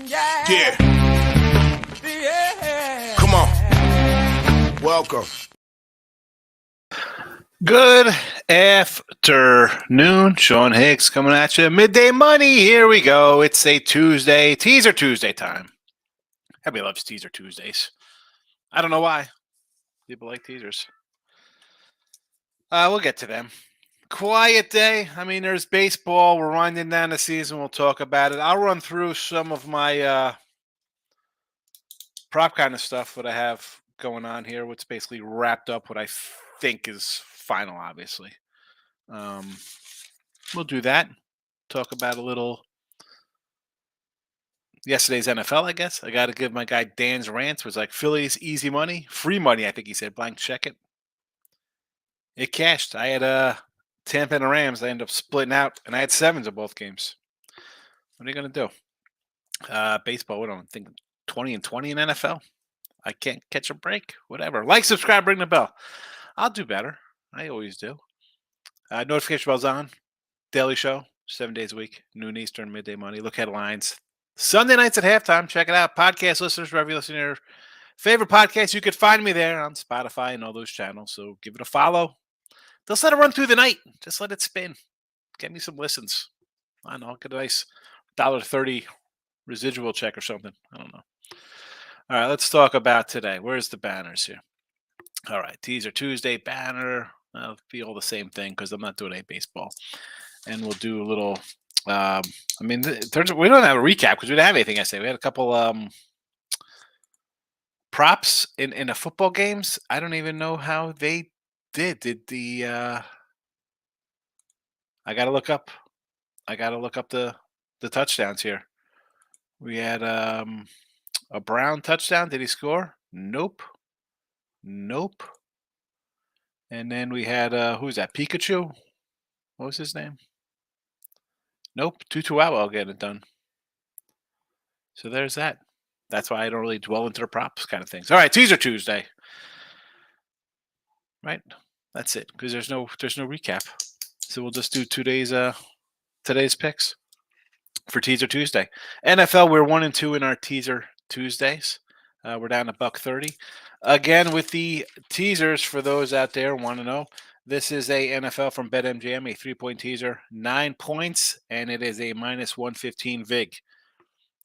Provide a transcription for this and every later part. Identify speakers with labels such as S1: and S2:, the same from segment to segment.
S1: Yeah. Come on. Welcome.
S2: Good afternoon. Sean Higgs coming at you. Midday Money. Here we go. It's a Tuesday. Teaser Tuesday time. Everybody loves Teaser Tuesdays. I don't know why. People like teasers. We'll get to them. Quiet day. I mean, there's baseball. We're winding down the season. We'll talk about it. I'll run through some of my prop kind of stuff what I have going on here. What's basically wrapped up what I think is final, obviously. We'll do that. Talk about a little yesterday's NFL, I guess. I got to give my guy Dan's rant. It was like Phillies, easy money, free money, I think he said. Blank check it. It cashed. I had Tampa and the Rams. I ended up splitting out, and I had sevens in both games. What are you going to do? Baseball, what do I think? 20 and 20 in NFL? I can't catch a break. Whatever. Like, subscribe, ring the bell. I'll do better. I always do. Notification bell's on. Daily show, 7 days a week. Noon Eastern, midday money. Look headlines. Sunday nights at halftime. Check it out. Podcast listeners, wherever you listen to your favorite podcast, you could find me there on Spotify and all those channels. So give it a follow. Just let it run through the night. Just let it spin. Get me some listens. I don't know. Get a nice $1.30 residual check or something. I don't know. All right, let's talk about today. Where's the banners here? All right, Teaser Tuesday banner. I'll be all the same thing because I'm not doing any baseball. And we'll do a little. I mean, we don't have a recap because we didn't have anything yesterday. We had a couple props in the football games. I don't even know how they did. Did the I gotta look up. The touchdowns here. We had a Brown touchdown. Did he score? Nope. And then we had who's that? Pikachu. What was his name? Nope. Tutu I'll get it done. So there's that. That's why I don't really dwell into the props kind of things. All right, Teaser Tuesday. Right? That's it. Because there's no recap. So we'll just do today's picks for Teaser Tuesday. NFL, we're 1-2 in our Teaser Tuesdays. We're down to $1.30. Again, with the teasers for those out there who want to know, this is a NFL from BetMGM, a 3-point teaser, 9 points, and it is a -115 VIG.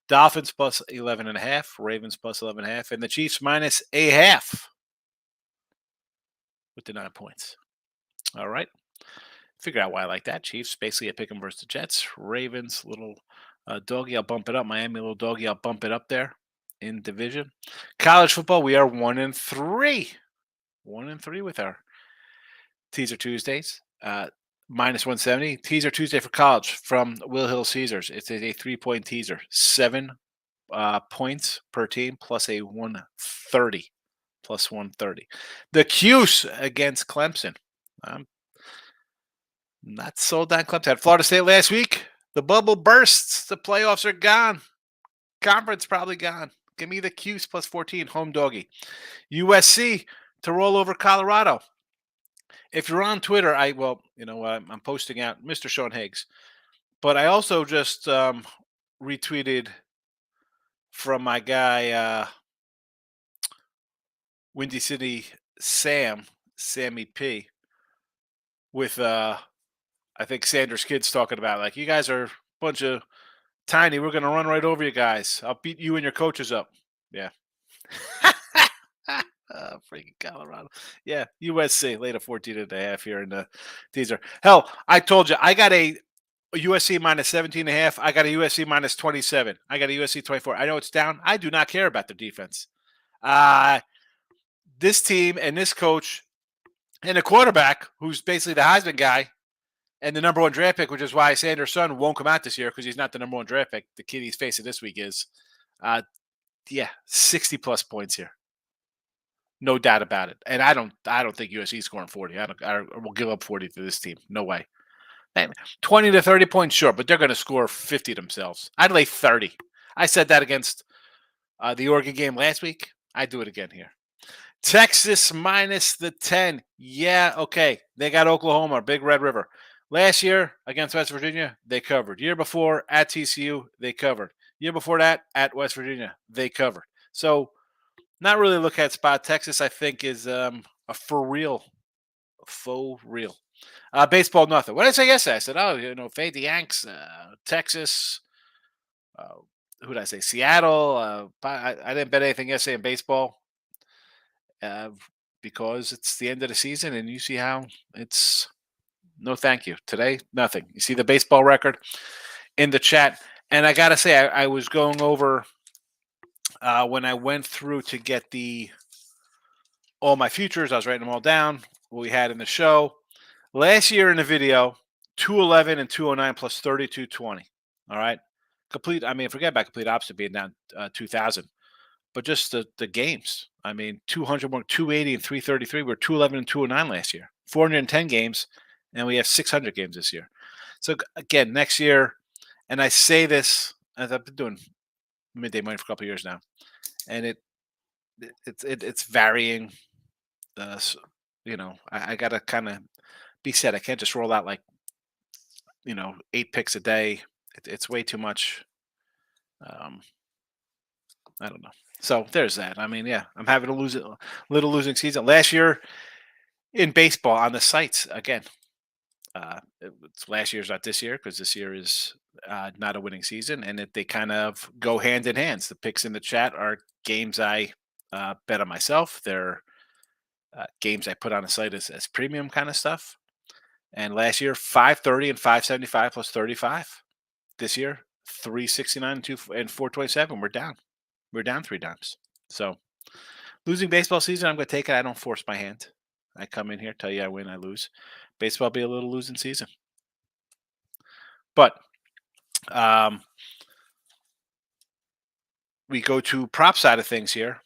S2: Dolphins plus 11.5, Ravens plus 11.5, and the Chiefs minus a half with the 9 points. All right. Figure out why I like that. Chiefs basically a pick 'em versus the Jets. Ravens, little doggy, I'll bump it up. Miami, little doggy, I'll bump it up there in division. College football, we are 1-3. 1-3 with our Teaser Tuesdays. -170. Teaser Tuesday for college from Will Hill Caesars. It's a 3-point teaser. 7 points per team plus a 130. Plus 130. The Cuse against Clemson. Not sold on Clemson. Had Florida State last week. The bubble bursts. The playoffs are gone. Conference probably gone. Give me the Cuse plus 14. Home doggy. USC to roll over Colorado. If you're on Twitter, I'm posting out Mr. Sean Higgs. But I also just retweeted from my guy, Windy City Sammy P, with, I think Sanders Kids talking about, like, you guys are a bunch of tiny. We're going to run right over you guys. I'll beat you and your coaches up. Yeah. Freaking Colorado. Yeah, USC later 14.5 here in the teaser. Hell, I told you I got a USC minus 17.5. I got a USC minus 27. I got a USC 24. I know it's down. I do not care about their defense. This team and this coach and the quarterback, who's basically the Heisman guy and the number 1 draft pick, which is why Sanders' son won't come out this year because he's not the number 1 draft pick. The kid he's facing this week is, 60 plus points here. No doubt about it. And I don't think USC is scoring 40. I will give up 40 to this team. No way. 20 to 30 points, sure, but they're going to score 50 themselves. I'd lay 30. I said that against the Oregon game last week. I do it again here. Texas minus the 10. Yeah, okay. They got Oklahoma, Big Red River. Last year against West Virginia, they covered. Year before at TCU, they covered. Year before that, at West Virginia, they covered. So not really look at spot. Texas, I think, is a for real, faux real. Baseball, nothing. What did I say yesterday? I said, oh, fade the Yanks, Texas. Uh, who did I say? Seattle. I didn't bet anything yesterday in baseball uh, because it's the end of the season, and you see how it's no thank you. Today, nothing. You see the baseball record in the chat. And I got to say, I was going over when I went through to get all my futures. I was writing them all down, what we had in the show. Last year in the video, 211 and 209 plus 3220. All right. Complete. I mean, forget about complete opposite being down 2000, but just the games. I mean, 200 more, 280 and 333. We're 211 and 209 last year. 410 games, and we have 600 games this year. So again, next year, and I say this as I've been doing midday money for a couple of years now, and it's varying. So, I gotta kind of be said. I can't just roll out like 8 picks a day. It's way too much. Um, I don't know. So there's that. I mean, yeah, I'm having a little losing season. Last year in baseball on the sites again. It's last year's not this year because this year is not a winning season, and they kind of go hand in hand. The picks in the chat are games I bet on myself. They're games I put on the site as premium kind of stuff. And last year, 530 and 575 plus 35. This year, 369 and 427. We're down. We're down 3 times. So losing baseball season, I'm going to take it. I don't force my hand. I come in here, tell you I win, I lose. Baseball be a little losing season. But we go to prop side of things here.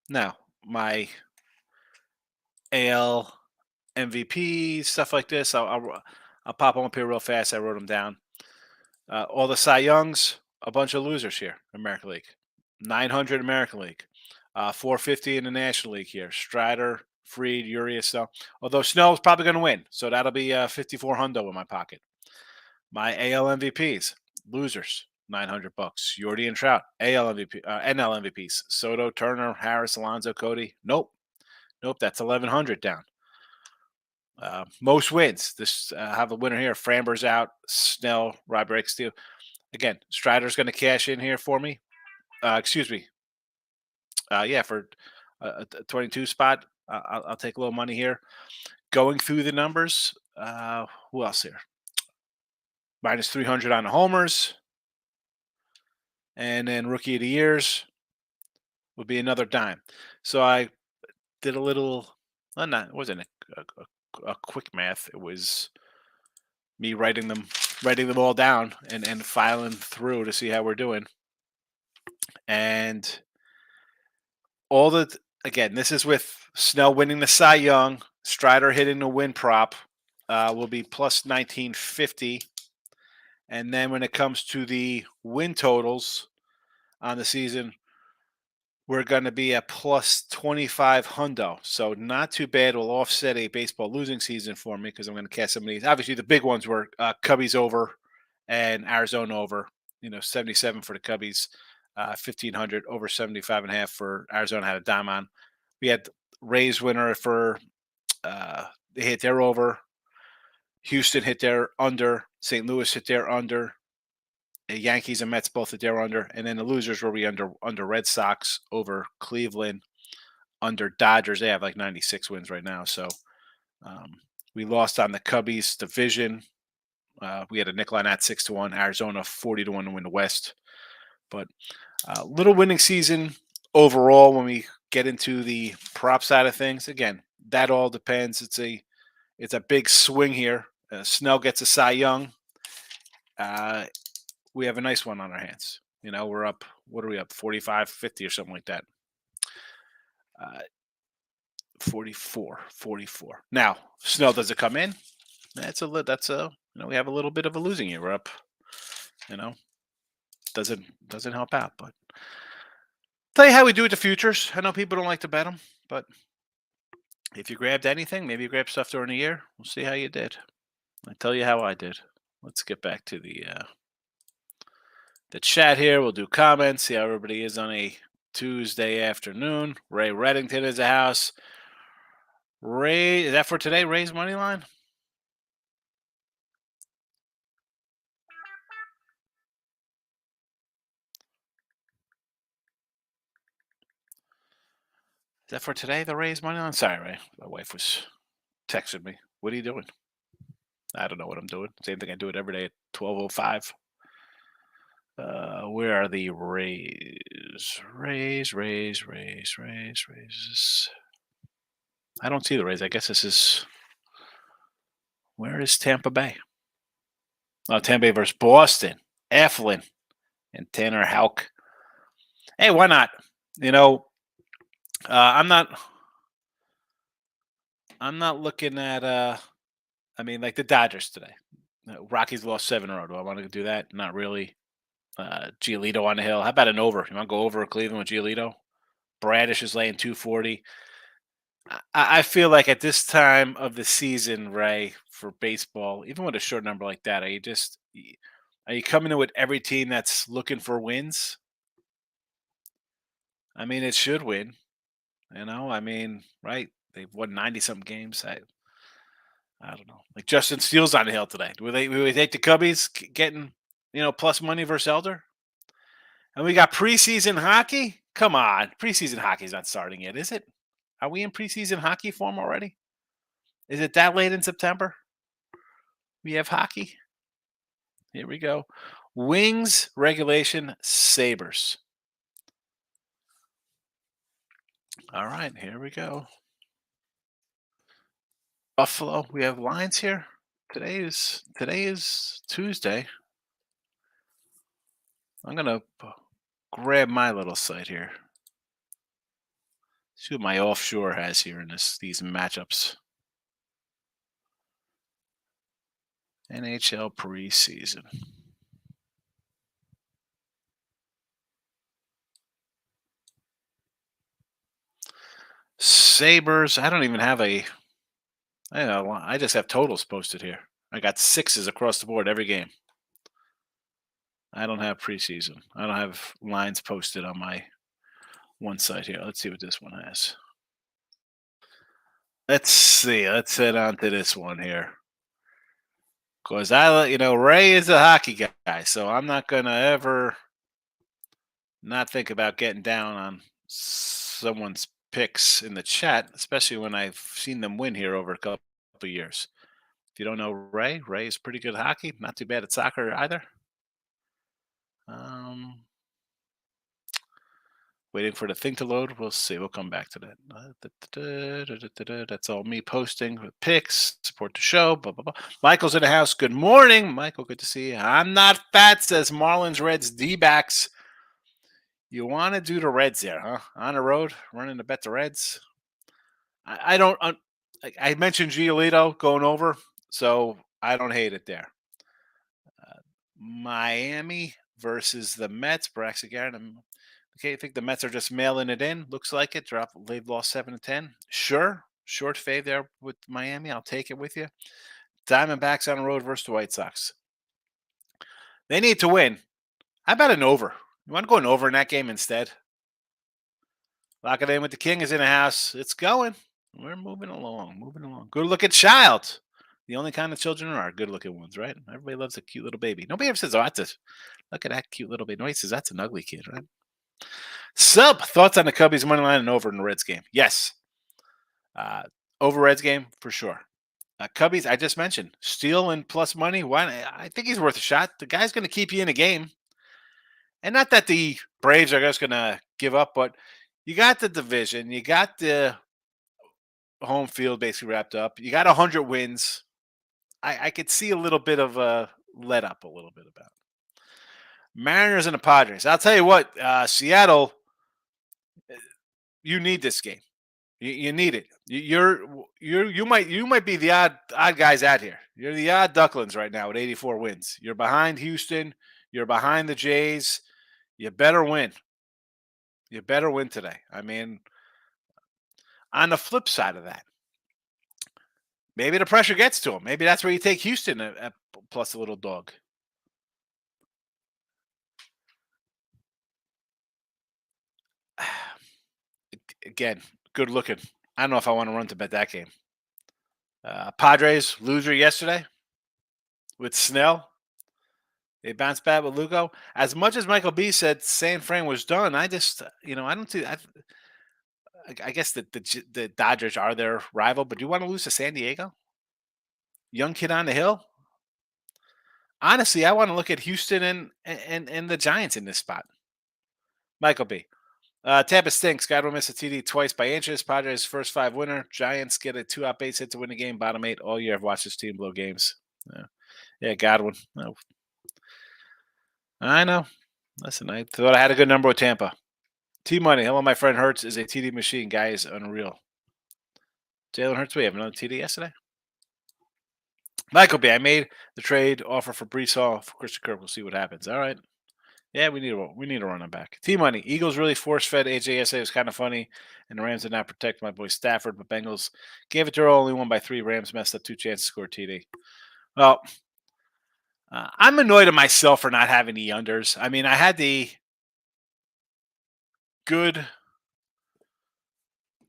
S2: Now, my AL MVP, stuff like this, I'll pop them up here real fast. I wrote them down. All the Cy Youngs, a bunch of losers here, American League. 900 American League. 450 in the National League here. Strider, Freed, Urias, Snow. Although Snow is probably going to win, so that'll be 54 hundo in my pocket. My AL MVPs, losers, $900. Yordi and Trout, AL MVP, NL MVPs. Soto, Turner, Harris, Alonso, Cody. Nope, that's 1100 down. Most wins. This have a winner here. Framber's out. Snell, Rob Steele. Again, Strider's going to cash in here for me. Excuse me. For a 22 spot, I'll take a little money here. Going through the numbers, who else here? Minus 300 on the homers. And then rookie of the years would be another dime. So I did a little, it wasn't a quick math. It was me writing them all down and filing through to see how we're doing. And again, this is with Snell winning the Cy Young, Strider hitting the win prop, will be plus 1950. And then when it comes to the win totals on the season, we're going to be at plus 25 hundo. So not too bad. Will offset a baseball losing season for me because I'm going to cast some of these. Obviously, the big ones were Cubbies over and Arizona over. 77 for the Cubbies, 1,500 over 75.5 for Arizona. Had a dime on. We had Rays winner for they hit their over. Houston hit their under. St. Louis hit their under. The Yankees and Mets both hit their under. And then the losers were we under Red Sox over Cleveland, under Dodgers. They have like 96 wins right now. So we lost on the Cubbies division. We had a nickel on that 6-1. Arizona 40-1 to win the West. But little winning season overall when we get into the prop side of things. Again, that all depends. It's a big swing here. Snell gets a Cy Young. We have a nice one on our hands. We're up. What are we up? 45, 50 or something like that. 44. Now, Snell does it come in? That's we have a little bit of a losing year. We're up. Doesn't help out, but tell you how we do with the futures. I know people don't like to bet them, but if you grabbed anything, maybe you grabbed stuff during the year. We'll see how you did. I tell you how I did. Let's get back to the the chat here. We'll do comments. See how everybody is on a Tuesday afternoon. Ray Reddington is a house. Ray, is that for today? Ray's money line? Is that for today, the Rays money line? Sorry, Ray. My wife was texting me. What are you doing? I don't know what I'm doing. Same thing I do it every day at 12:05. Where are the Rays? Rays. I don't see the Rays. I guess this is. Where is Tampa Bay? Oh, Tampa Bay versus Boston. Eflin and Tanner Houck. Hey, why not? You know, I'm not. I'm not looking at. I mean, like the Dodgers today. Rockies lost 7 in a row. Do I want to do that? Not really. Giolito on the hill. How about an over? You want to go over Cleveland with Giolito? Bradish is laying 240. I feel like at this time of the season, Ray, for baseball, even with a short number like that, are you coming in with every team that's looking for wins? I mean, it should win. I mean, right? They've won 90 something games. I don't know. Like Justin Steele's on the hill today. Will they take the Cubbies getting plus money versus Elder? And we got preseason hockey. Come on, preseason hockey's not starting yet, is it? Are we in preseason hockey form already? Is it that late in September? We have hockey. Here we go. Wings regulation Sabres. All right, here we go. Buffalo. We have lines here. Today is Tuesday. I'm gonna grab my little site here. See what my offshore has here in these matchups. NHL preseason. Sabres. I don't even have I just have totals posted here. I got 6s across the board every game. I don't have preseason. I don't have lines posted on my one site here. Let's see what this one has. Let's see. Let's head on to this one here. Because Ray is a hockey guy, so I'm not going to ever not think about getting down on someone's picks in the chat, especially when I've seen them win here over a couple of years. If you don't know Ray is pretty good at hockey. Not too bad at soccer either. Waiting for the thing to load. We'll see. We'll come back to that. That's all me posting picks. Support the show. Blah, blah, blah. Michael's in the house. Good morning, Michael. Good to see you. I'm not fat, says Marlins, Reds, D-backs. You want to do the Reds there, huh? On the road, running to bet the Reds. I don't. I mentioned Giolito going over, so I don't hate it there. Miami versus the Mets. Brax again. Okay, I think the Mets are just mailing it in. Looks like it. They've lost 7-10. Sure. Short fade there with Miami. I'll take it with you. Diamondbacks on the road versus the White Sox. They need to win. How about an over? You want to go an over in that game instead? Lock it in with the King is in the house. It's going. We're moving along. Good looking child. The only kind of children are good looking ones, right? Everybody loves a cute little baby. Nobody ever says, look at that cute little baby. Nobody says that's an ugly kid, right? Thoughts on the Cubbies money line and over in the Reds game? Yes. Over Reds game for sure. Cubbies, I just mentioned Steele and plus money. Why? I think he's worth a shot. The guy's going to keep you in a game, and not that the Braves are just going to give up, but you got the division, you got the home field basically wrapped up. You got 100 wins. I could see a little bit of a let up a little bit about Mariners and the Padres. I'll tell you what, Seattle. You need this game. You need it. You might be the odd guys out here. You're the odd ducklings right now with 84 wins. You're behind Houston. You're behind the Jays. You better win. You better win today. I mean, on the flip side of that, maybe the pressure gets to them. Maybe that's where you take Houston at plus a little dog. again, good looking. I don't know if I want to run to bet that game. Padres loser yesterday with Snell. They bounced back with Lugo. As much as Michael B said San Fran was done, I just, I don't see. I guess the Dodgers are their rival, but do you want to lose to San Diego? Young kid on the hill. Honestly, I want to look at Houston and the Giants in this spot. Michael B. Tampa stinks. God will miss a TD twice by inches. Padres first 5 winner. Giants get a 2-out base hit to win the game. Bottom 8 all year. I've watched this team blow games. Yeah, Godwin. No. I know. Listen, I thought I had a good number with Tampa. T Money. Hello, my friend Hertz is a TD machine. Guy is unreal. Jalen Hurts, we have another TD yesterday. Michael B. I made the trade offer for Brees Hall for Christian Kirk. We'll see what happens. All right. Yeah, we need to run him back. T Money. Eagles really force fed AJ yesterday. It was kind of funny, and the Rams did not protect my boy Stafford, but Bengals gave it to her. Only won by 3. Rams messed up 2 chances to score TD. Well, I'm annoyed at myself for not having the unders. I mean, I had the good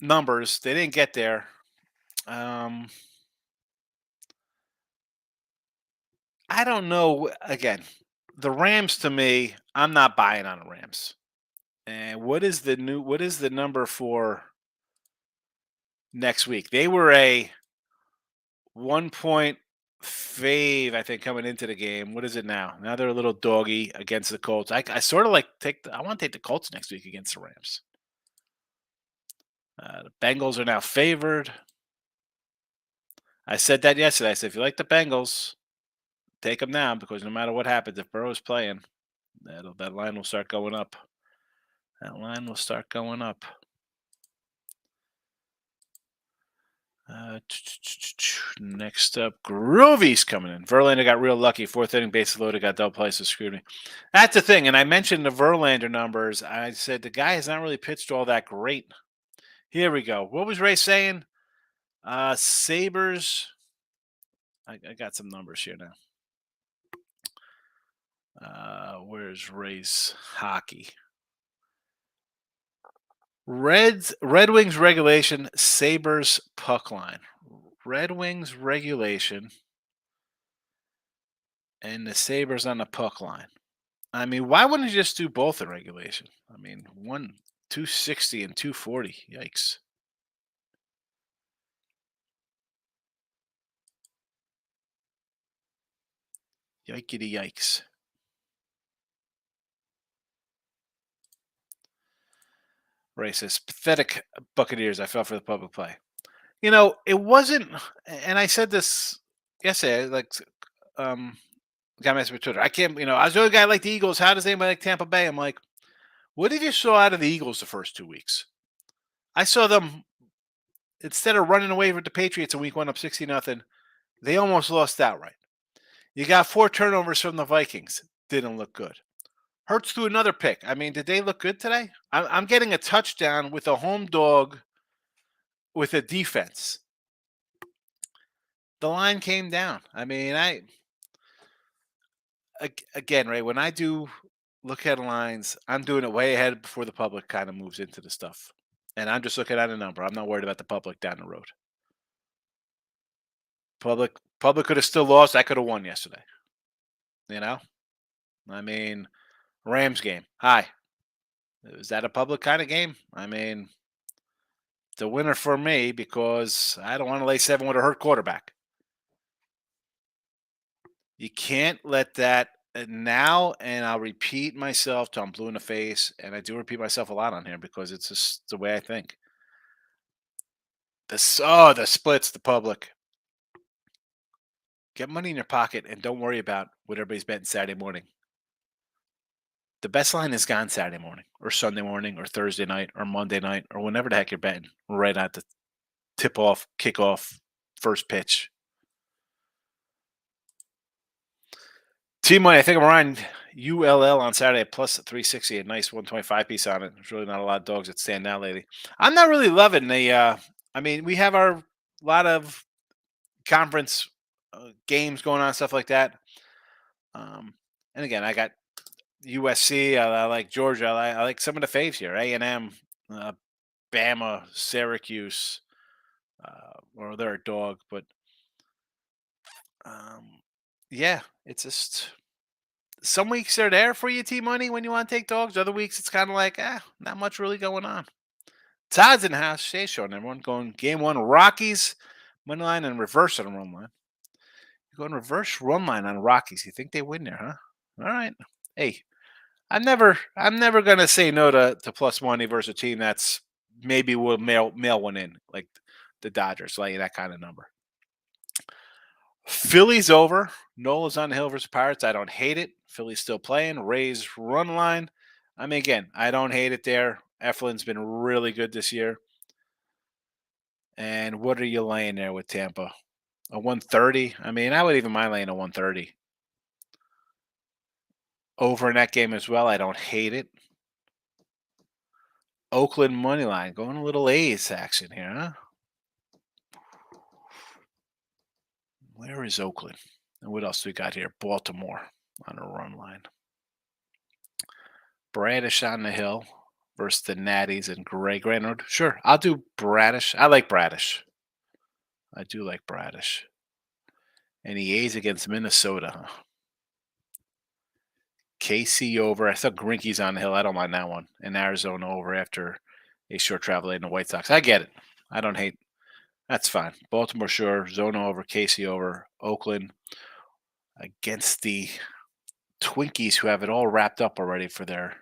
S2: numbers. They didn't get there. I don't know. Again, the Rams to me, I'm not buying on the Rams. And what is the number for next week? They were a 1-point fave, I think, coming into the game. What is it now? Now they're a little doggy against the Colts. I sort of like I want to take the Colts next week against the Rams. The Bengals are now favored. I said that yesterday. I said, if you like the Bengals, take them now because no matter what happens, if Burrow's playing, that line will start going up. That line will start going up. Next up, Groovy's coming in. Verlander got real lucky. 4th inning, bases loaded, got double plays, so screwed me. That's the thing. And I mentioned the Verlander numbers. I said the guy has not really pitched all that great. Here we go. What was Ray saying? Sabres. I got some numbers here now. Where's Ray's hockey? Red Wings regulation, Sabres puck line. Red Wings regulation and the Sabres on the puck line. I mean, why wouldn't you just do both in regulation? I mean, 260 and 240. Yikes. Yikety yikes. Ray says, pathetic Buccaneers. I fell for the public play. It wasn't, and I said this yesterday, like, guy messaged me Twitter. I can't, I was the only guy like the Eagles. How does anybody like Tampa Bay? I'm like, what did you saw out of the Eagles the first 2 weeks? I saw them, instead of running away with the Patriots in week 1 up 60-0, they almost lost outright. You got 4 turnovers from the Vikings. Didn't look good. Hurts threw another pick. I mean, did they look good today? I'm getting a touchdown with a home dog with a defense. The line came down. I mean, again, Ray, when I do look at lines, I'm doing it way ahead before the public kind of moves into the stuff. And I'm just looking at a number. I'm not worried about the public down the road. Public could have still lost. I could have won yesterday. I mean, Rams game. Hi. Is that a public kind of game? I mean, it's a winner for me because I don't want to lay 7 with a hurt quarterback. You can't let that now, and I'll repeat myself till I'm blue in the face, and I do repeat myself a lot on here because it's just the way I think. The splits, the public. Get money in your pocket and don't worry about what everybody's betting Saturday morning. The best line is gone Saturday morning or Sunday morning or Thursday night or Monday night or whenever the heck you're betting, right at the tip off, kickoff, first pitch. Team money, I think I'm around ULL on Saturday at plus 360, a nice 125 piece on it. There's really not a lot of dogs that stand out lately. I'm not really loving the, I mean, we have our lot of conference games going on, stuff like that. And again, I got USC. I like Georgia. I like some of the faves here. A&M, Bama, Syracuse, or they're a dog. But um, yeah, it's just some weeks they're there for you, T Money, when you want to take dogs. Other weeks it's kind of like, not much really going on. Todd's in the house. Shea showing everyone going game one, Rockies, money line and reverse on the run line. You're going reverse run line on Rockies. You think they win there, huh? All right. Hey, I'm never gonna say no to plus money versus a team that's maybe will mail one in, like the Dodgers, like that kind of number. Phillies over. Nola's on the hill versus Pirates. I don't hate it. Philly's still playing. Rays run line. I mean, again, I don't hate it there. Eflin's been really good this year. And what are you laying there with Tampa? A 130? I mean, I would even mind laying a 130. Over in that game as well. I don't hate it. Oakland money line. Going a little A's action here, huh? Where is Oakland? And what else do we got here? Baltimore on a run line. Bradish on the hill versus the Natties and Gray Granard. Sure, I'll do Bradish. I like Bradish. I do like Bradish. And the A's against Minnesota. Huh? KC over. I thought Grinky's on the hill. I don't mind that one. And Arizona over after a short travel in the White Sox. I get it. I don't hate. That's fine. Baltimore sure. Zona over. KC over. Oakland against the Twinkies, who have it all wrapped up already for their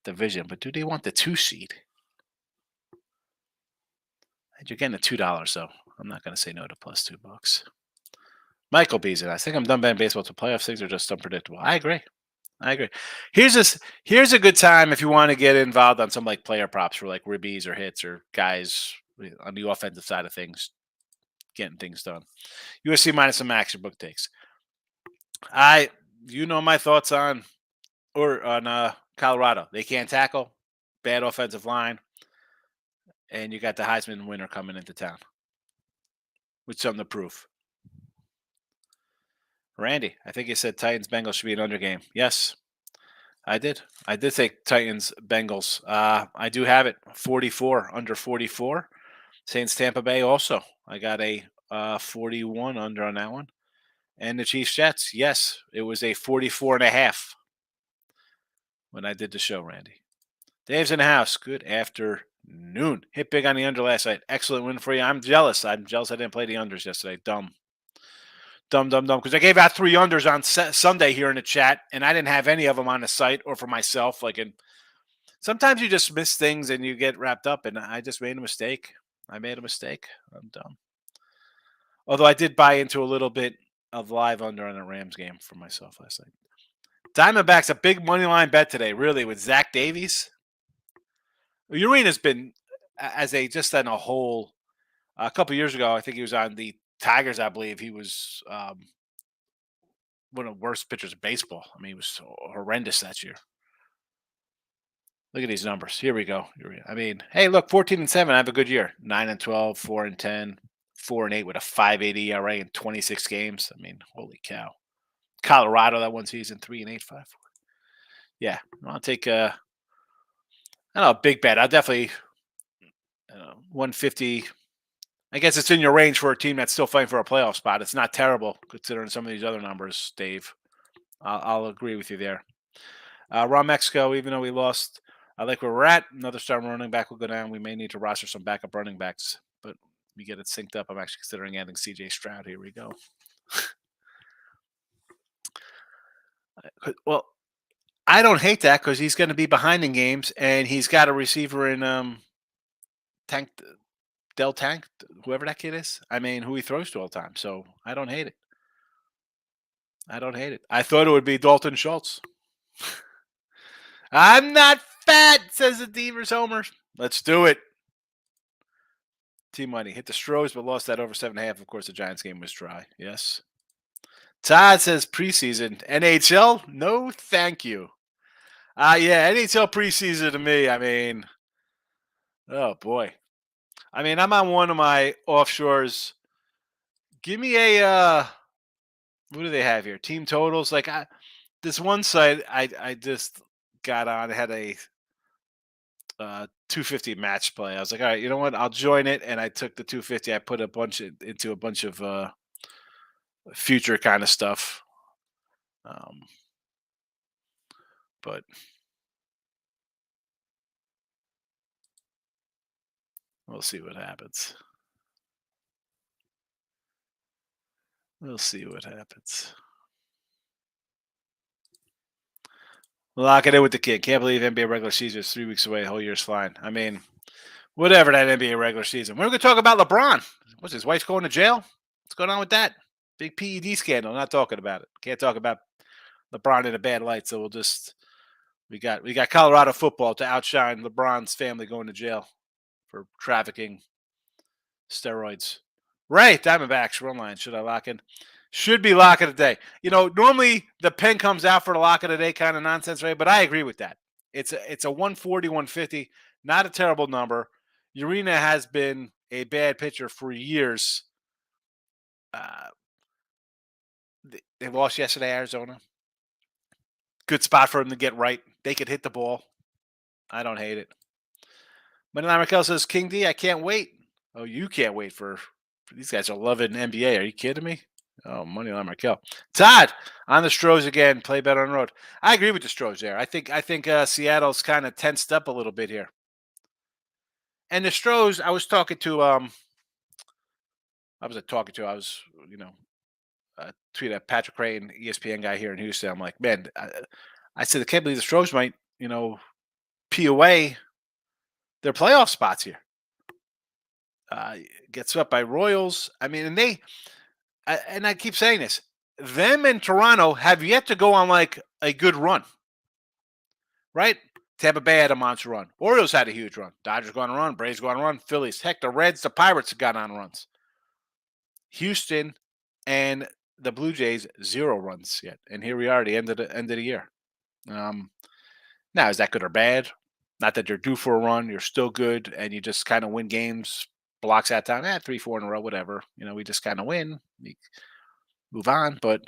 S2: division. But do they want the 2 seed? You're getting a $2, though. I'm not going to say no to plus $2. Michael B's in. I think I'm done betting baseball to playoffs. Things are just unpredictable. I agree. Here's a good time if you want to get involved on some like player props for like ribbies or hits or guys on the offensive side of things, getting things done. USC minus some action book takes. You know my thoughts on Colorado. They can't tackle, bad offensive line, and you got the Heisman winner coming into town with something to prove. Randy, I think you said Titans Bengals should be an under game. Yes, I did. I did take Titans Bengals. I do have it 44 under 44. Saints Tampa Bay also. I got a 41 under on that one. And the Chiefs Jets. Yes, it was a 44 and a half when I did the show, Randy. Dave's in the house. Good afternoon. Hit big on the under last night. Excellent win for you. I'm jealous. I didn't play the unders yesterday. Dumb. Because I gave out 3 unders on Sunday here in the chat, and I didn't have any of them on the site or for myself. Sometimes you just miss things and you get wrapped up, and I just made a mistake. I'm dumb. Although I did buy into a little bit of live under on the Rams game for myself last night. Diamondbacks, a big money line bet today, really, with Zach Davies. Urena's been just on a whole. A couple years ago, I think he was on the Tigers. I believe he was one of the worst pitchers of baseball. I mean, he was horrendous that year. Look at these numbers. Here we go. I mean, hey, look, 14-7. I have a good year. 9-12, 4-10, 4-8 with a 5.80 ERA in 26 games. I mean, holy cow. Colorado that one season, 3-8, 5-4. Yeah, I'll take a big bet. I'll definitely 150. I guess it's in your range for a team that's still fighting for a playoff spot. It's not terrible considering some of these other numbers, Dave. I'll agree with you there. Raw Mexico, even though we lost, I like where we're at. Another starting running back will go down. We may need to roster some backup running backs, but we get it synced up. I'm actually considering adding CJ Stroud. Here we go. Well, I don't hate that because he's going to be behind in games, and he's got a receiver in Tank Del Tank, whoever that kid is. I mean, who he throws to all the time. So I don't hate it. I thought it would be Dalton Schultz. I'm not fat, says the Devers Homer. Let's do it. Team Money hit the Stros, but lost that over 7.5. Of course, the Giants game was dry. Yes. Todd says preseason. NHL? No, thank you. Yeah, NHL preseason to me. I mean, oh boy. I mean, I'm on one of my offshores. Give me a what do they have here? Team totals. This one site I just got on. It had a 250 match play. I was like, all right, you know what? I'll join it, and I took the 250. I put into a bunch of future kind of stuff. Um, but we'll see what happens. We'll see what happens. Lock it in with the kid. Can't believe NBA regular season is 3 weeks away. The whole year's fine. I mean, whatever that NBA regular season. We're going to talk about LeBron. What's his wife going to jail? What's going on with that? Big PED scandal. Not talking about it. Can't talk about LeBron in a bad light. So we got Colorado football to outshine LeBron's family going to jail for trafficking steroids. Ray, Diamondbacks run line. Should I lock in? Should be lock of the day. Normally the pen comes out for the lock of the day kind of nonsense, Ray, but I agree with that. It's a 140, 150, not a terrible number. Urena has been a bad pitcher for years. Uh, they lost yesterday, Arizona. Good spot for him to get right. They could hit the ball. I don't hate it. Moneyline Raquel says, King D, I can't wait. Oh, you can't wait for these guys are loving NBA. Are you kidding me? Oh, Moneyline Raquel. Todd on the Stros again. Play better on the road. I agree with the Stros there. I think Seattle's kind of tensed up a little bit here. And the Stros, I was talking to I was tweet at Patrick Creighton, ESPN guy here in Houston. I'm like, man, I said I can't believe the Stros might pee away their playoff spots here. Get swept by Royals. I mean, and I keep saying this. Them and Toronto have yet to go on like a good run, right? Tampa Bay had a monster run. Orioles had a huge run. Dodgers going on a run. Braves going on a run. Phillies. Heck, the Reds, the Pirates have gone on runs. Houston and the Blue Jays 0 runs yet, and here we are at the end of the year. Now, is that good or bad? Not that you're due for a run. You're still good, and you just kind of win games, blocks that time. 3, 4 in a row, whatever. We just kind of win. We move on. But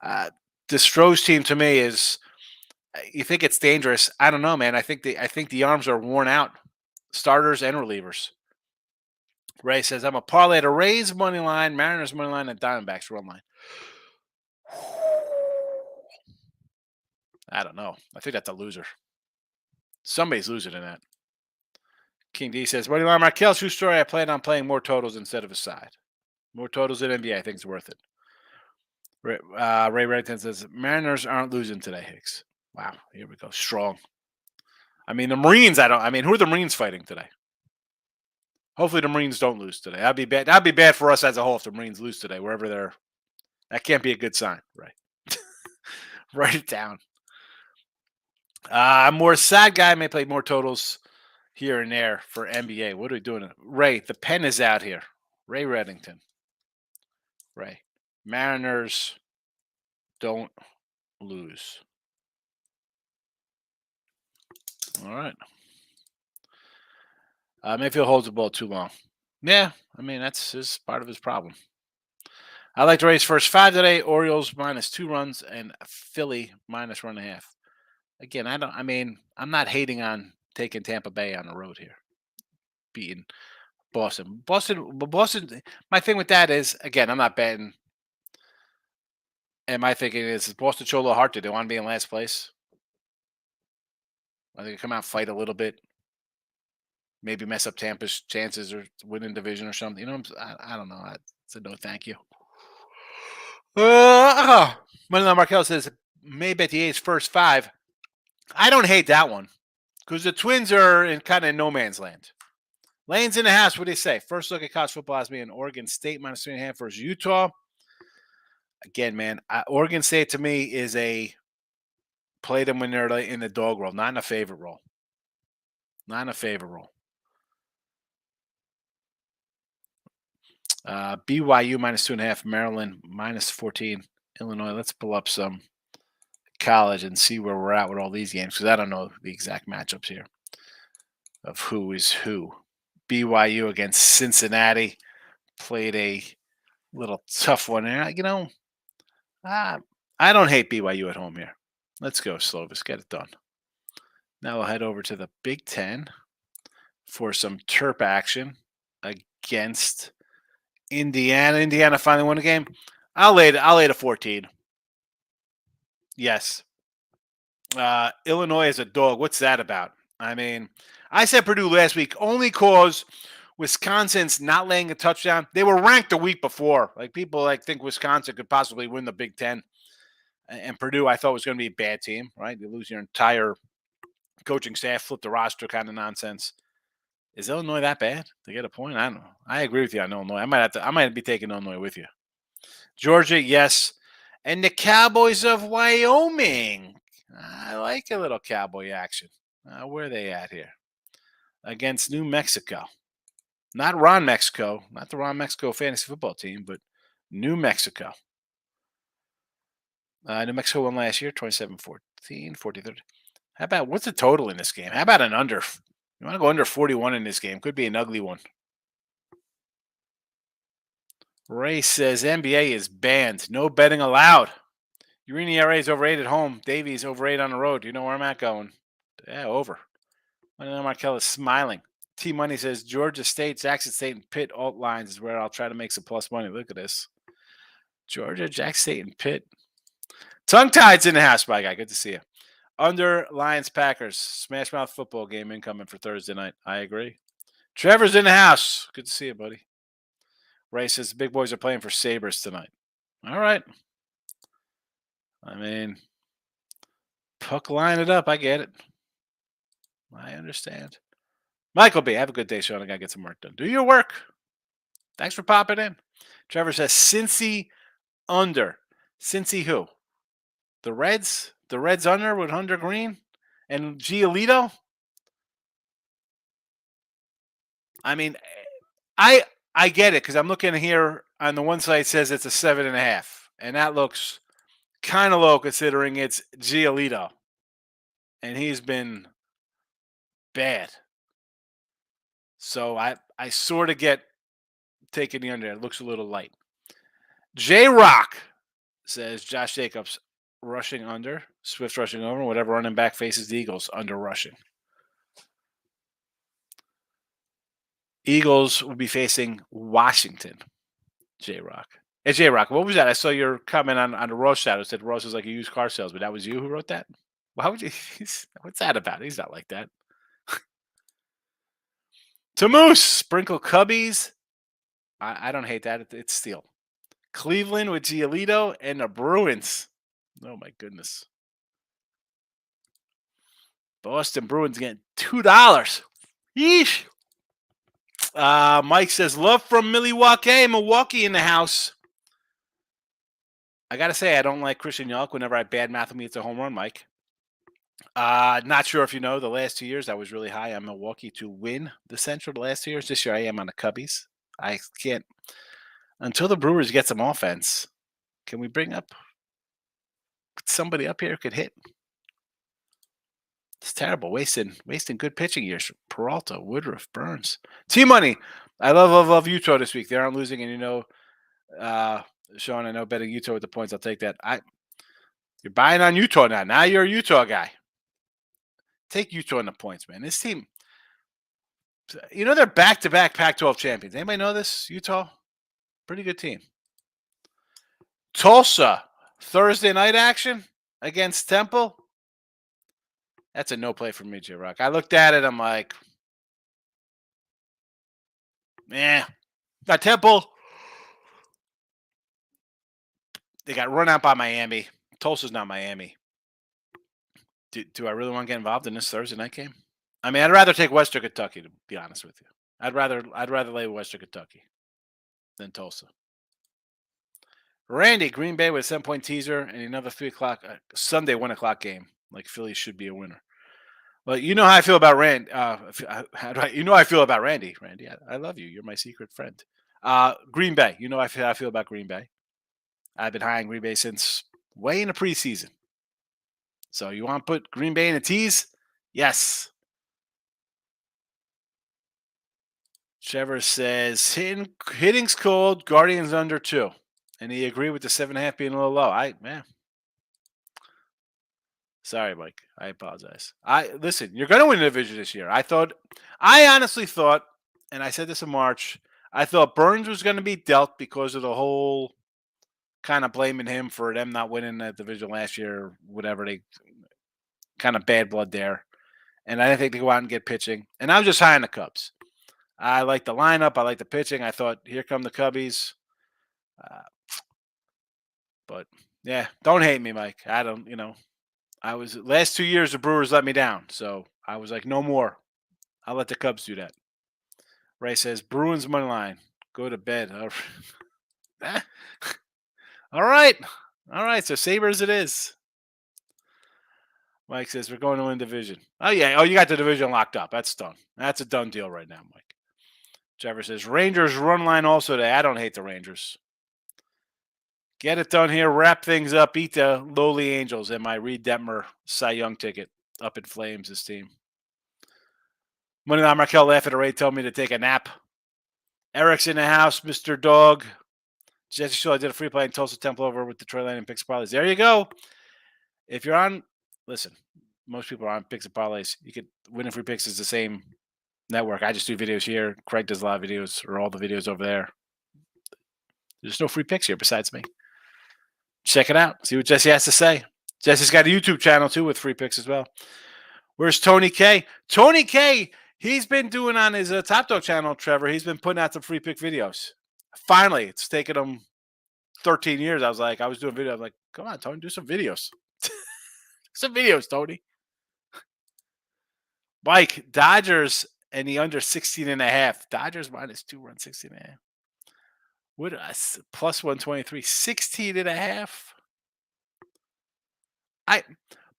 S2: the Stros team to me is. You think it's dangerous? I don't know, man. I think the arms are worn out. Starters and relievers. Ray says, I'm a parlay to Rays money line, Mariners money line, and Diamondbacks run line. I don't know. I think that's a loser. Somebody's losing in that. King D says, money line, Markel, true story. I plan on playing more totals instead of a side. More totals in NBA. I think it's worth it. Ray Reddington says, Mariners aren't losing today, Higgs. Wow, here we go. Strong. I mean, the Marines, who are the Marines fighting today? Hopefully the Marines don't lose today. That'd be bad. That'd be bad for us as a whole if the Marines lose today, wherever they're. That can't be a good sign, right? Write it down. I'm more sad guy. May play more totals here and there for NBA. What are we doing? Ray, the pen is out here. Ray Reddington. Ray. Mariners don't lose. All right. Mayfield holds the ball too long. Yeah, that's part of his problem. I like to race first 5 today. Orioles -2 runs and Philly -1.5. Again, I'm not hating on taking Tampa Bay on the road here, beating Boston. Boston. My thing with that is, again, I'm not betting. And my thinking is Boston show a little heart? Do they want to be in last place? I think come out, fight a little bit, maybe mess up Tampa's chances or winning division or something. I don't know. I said no, thank you. Moneyline Markel says may bet the A's first 5. I don't hate that one because the Twins are in kind of no man's land. Lane's in the house. What do you say? First look at college football has me in Oregon State -3.5 versus Utah. Again, man, Oregon State to me is a play them when they're in the dog role, not in a favorite role. Not in a favorite role. BYU -2.5, Maryland -14, Illinois. Let's pull up some college and see where we're at with all these games because I don't know the exact matchups here of who is who. BYU against Cincinnati played a little tough one there. I don't hate BYU at home here. Let's go, Slovis. Get it done. Now we'll head over to the Big Ten for some Terp action against Indiana. Indiana finally won a game. I'll lay the 14. Yes. Illinois is a dog. What's that about? I mean, I said Purdue last week only cause Wisconsin's not laying a touchdown. They were ranked the week before. Like people think Wisconsin could possibly win the Big Ten. And Purdue, I thought was going to be a bad team, right? You lose your entire coaching staff, flip the roster kind of nonsense. Is Illinois that bad to get a point? I don't know. I agree with you on Illinois. I might be taking Illinois with you. Georgia, yes. And the Cowboys of Wyoming. I like a little cowboy action. Where are they at here? Against New Mexico. Not Ron Mexico, not the Ron Mexico fantasy football team, but New Mexico. New Mexico won last year, 27-14, 40-30. How about, what's the total in this game? How about an under? You want to go under 41 in this game? Could be an ugly one. Ray says NBA is banned. No betting allowed. Uriniera is over 8 at home. Davies over 8 on the road. You know where I'm at going. Yeah, over. I know Markel is smiling. T Money says Georgia State, Jackson State, and Pitt alt lines is where I'll try to make some plus money. Look at this. Georgia, Jackson State, and Pitt. Tongue tied's in the house, my guy. Good to see you. Under Lions Packers. Smash Mouth football game incoming for Thursday night. I agree. Trevor's in the house. Good to see you, buddy. Ray says the big boys are playing for Sabres tonight. All right. I mean, puck line it up. I get it. I understand. Michael B., have a good day, Sean. I got to get some work done. Do your work. Thanks for popping in. Trevor says Cincy under. Cincy who? The Reds? The Reds under with Hunter Green and Giolito? I mean, I get it because I'm looking here on the one side it says it's a 7.5, and that looks kind of low considering it's Giolito, and he's been bad. So I sort of get taking the under. It looks a little light. J Rock says Josh Jacobs rushing under, Swift rushing over, whatever running back faces the Eagles under rushing. Eagles will be facing Washington. J Rock. Hey, J Rock, what was that? I saw your comment on the Ross shadow. Said Ross is like a used car salesman. That was you who wrote that? Why would you? What's that about? He's not like that. Tamoose, sprinkle cubbies. I don't hate that. It's steel. Cleveland with Giolito and the Bruins. Oh, my goodness. Boston Bruins getting $2. Yeesh. Mike says, love from Milwaukee. Milwaukee in the house. I got to say, I don't like Christian Yelich whenever I badmouth him. It's a home run, Mike. Not sure if you know, the last 2 years I was really high on Milwaukee to win the Central the last 2 years. This year I am on the Cubbies. I can't, until the Brewers get some offense, can we bring up somebody up here who could hit? It's terrible. Wasting good pitching years. Peralta, Woodruff, Burns. T-Money. I love Utah this week. They aren't losing, and Sean, I know betting Utah with the points. I'll take that. You're buying on Utah now. Now you're a Utah guy. Take Utah in the points, man. This team, they're back-to-back Pac-12 champions. Anybody know this? Utah? Pretty good team. Tulsa, Thursday night action against Temple. That's a no play for me, J-Rock. I looked at it. I'm like, got Temple. They got run out by Miami. Tulsa's not Miami. Do I really want to get involved in this Thursday night game? I mean, I'd rather take Western Kentucky, to be honest with you. I'd rather lay Western Kentucky than Tulsa. Randy, Green Bay with a 7-point teaser and another 3 o'clock Sunday 1 o'clock game. Like Philly should be a winner. Well, you know how I feel about Randy. You know how I feel about Randy. Randy, I love you. You're my secret friend. Green Bay. You know how I feel about Green Bay. I've been high on Green Bay since way in the preseason. So you want to put Green Bay in a tease? Yes. Trevor says hitting's cold, Guardians under 2. And he agreed with the 7.5 being a little low. Sorry, Mike. I apologize. Listen. You're going to win the division this year. I honestly thought, and I said this in March. I thought Burns was going to be dealt because of the whole kind of blaming him for them not winning the division last year, whatever they kind of bad blood there. And I didn't think they go out and get pitching. And I was just high on the Cubs. I like the lineup. I like the pitching. I thought, here come the Cubbies. But yeah, don't hate me, Mike. I don't, I was last 2 years the Brewers let me down. So I was like, no more. I'll let the Cubs do that. Ray says, Bruins money line. Go to bed. All right. All right. So Sabres it is. Mike says, we're going to win division. Oh, yeah. Oh, you got the division locked up. That's done. That's a done deal right now, Mike. Trevor says, Rangers run line also today. I don't hate the Rangers. Get it done here. Wrap things up. Eat the lowly Angels and my Reed Detmer Cy Young ticket up in flames, this team. Moneyline Markel laughed at Ray, told me to take a nap. Eric's in the house, Mr. Dog. Jesse Shaw did a free play in Tulsa Temple over with the Troy Landing Picks and Parlays. There you go. If you're on, listen, most people are on Picks and Parlays. You could win free picks is the same network. I just do videos here. Craig does a lot of videos or all the videos over there. There's no free picks here besides me. Check it out. See what Jesse has to say. Jesse's got a YouTube channel too with free picks as well. Where's Tony K? Tony K, he's been doing on his Top Dog channel, Trevor. He's been putting out some free pick videos. Finally, it's taken him 13 years. I was doing video. I was like, come on, Tony, do some videos. Some videos, Tony. Mike, Dodgers and the under 16.5. Dodgers -2 run 16.5. What plus 123, 16.5.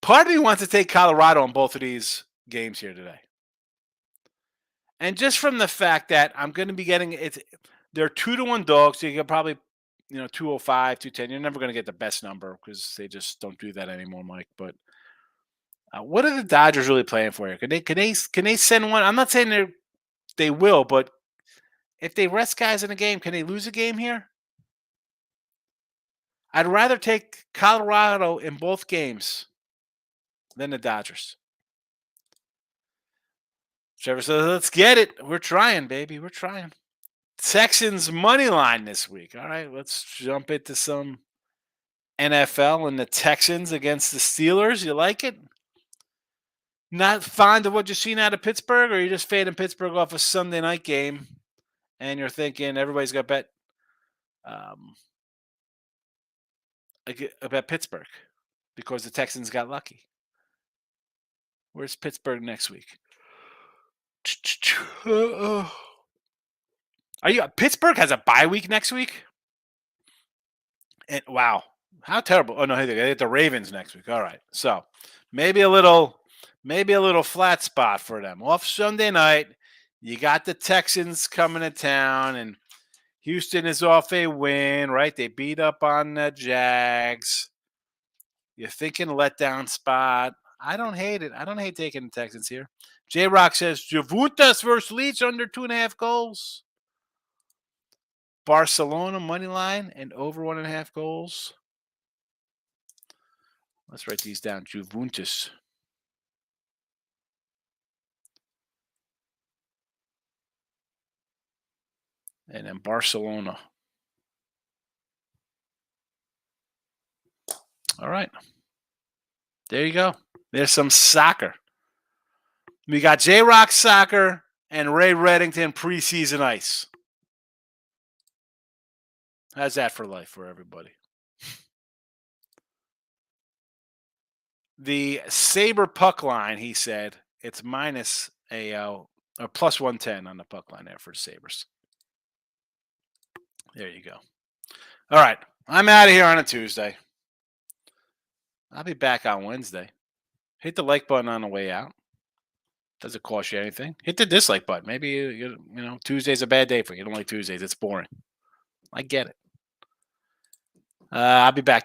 S2: Part of me wants to take Colorado on both of these games here today. And just from the fact that I'm going to be getting it, they're 2-1 dogs, so you can probably 205, 210. You're never going to get the best number because they just don't do that anymore, Mike. But what are the Dodgers really playing for here? Can they send one? I'm not saying they will, but if they rest guys in a game, can they lose a game here? I'd rather take Colorado in both games than the Dodgers. Trevor says, let's get it. We're trying, baby. We're trying. Texans money line this week. All right, let's jump into some NFL and the Texans against the Steelers. You like it? Not fond of what you've seen out of Pittsburgh, or you just fading Pittsburgh off a Sunday night game and you're thinking everybody's got bet about Pittsburgh because the Texans got lucky. Where's Pittsburgh next week? Pittsburgh has a bye week next week? And wow, how terrible! Oh no, they get the Ravens next week. All right, so maybe a little flat spot for them. Off Sunday night, you got the Texans coming to town, and Houston is off a win, right? They beat up on the Jags. You're thinking letdown spot. I don't hate it. I don't hate taking the Texans here. J-Rock says, Juventus versus Leeds under 2.5 goals. Barcelona money line and over 1.5 goals. Let's write these down. Juventus. And then Barcelona. All right. There you go. There's some soccer. We got J-Rock soccer and Ray Reddington preseason ice. How's that for life for everybody? The Sabre puck line, he said, it's minus or plus 110 on the puck line there for the Sabres. There you go. All right. I'm out of here on a Tuesday. I'll be back on Wednesday. Hit the like button on the way out. Doesn't cost you anything. Hit the dislike button. Maybe Tuesday's a bad day for you. You don't like Tuesdays. It's boring. I get it. I'll be back.